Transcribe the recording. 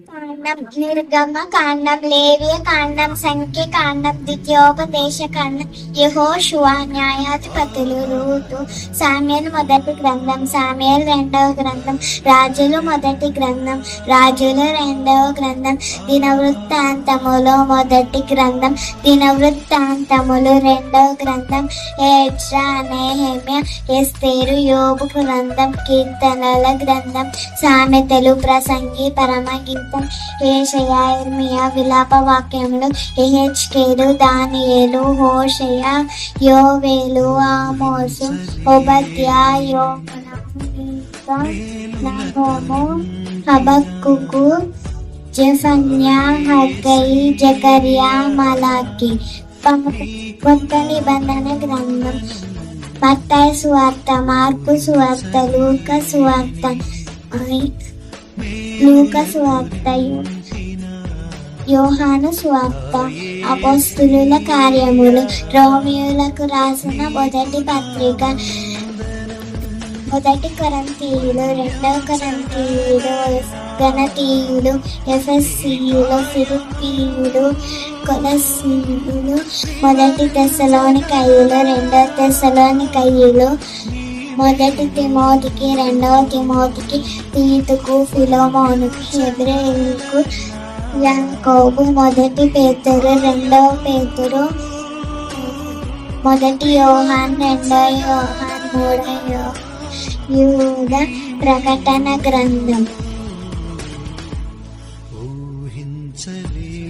కాండం నిర్గమ కాండం, లేవియ కాండం, సంఖ్య కాండం, ద్వితీయోపదేశ కాండం, యెహోషువ, న్యాయాధిపతులు, రూతు, సామ్యుయేలు మొదటి గ్రంథం, సామ్యుయేలు రెండవ గ్రంథం, రాజులు మొదటి గ్రంథం, రాజులు రెండవ గ్రంథం, దినవృత్తాంతములు మొదటి గ్రంథం, దినవృత్తాంతములు రెండవ గ్రంథం, ఎజ్రా, నెహెమ్యా, ఎస్తేరు, యోబు గ్రంథం, కీర్తనల గ్రంథం, సామెతలు, ప్రసంగి, పరమగీతం, యెషయా, యిర్మీయా, విలాప వాక్యములు, యెహెజ్కేలు, దానియేలు, హోషేయ, యోవేలు, ఆమోసు, ఓబద్యా, యోహాను, మీకా, నహూము, హబక్కూకు, జెఫన్యా, హగ్గయి, జకర్యా, మలాకి. కొత్త నిబంధన గ్రంథం, మత్తయి సువార్త, మార్కు సువార్త, లూకా సువార్త, యోహాను సువార్త, అపోస్తలుల కార్యములు, రోమియోలకు రాసిన మొదటి పత్రిక, మొదటి కొరింథీయులు, రెండవ కొరింథీయులు, గలతీయులు, ఎఫెసీయులు, ఫిలిప్పీయులు, కొలస్సీయులు, మొదటి తెస్సలోనికయులు, రెండవ తెస్సలోనికయులు, మొదటి తిమోతికి, రెండవ తిమోతికి, తీతుకు, ఫిలోమోనుకు, హెబ్రేయులకు, యాకోబు, మొదటి పేతురు, రెండవ పేతురు, మొదటి యోహాన్, రెండవ యోహాన్, మూడవ యూదా. ప్రకటన గ్రంథం.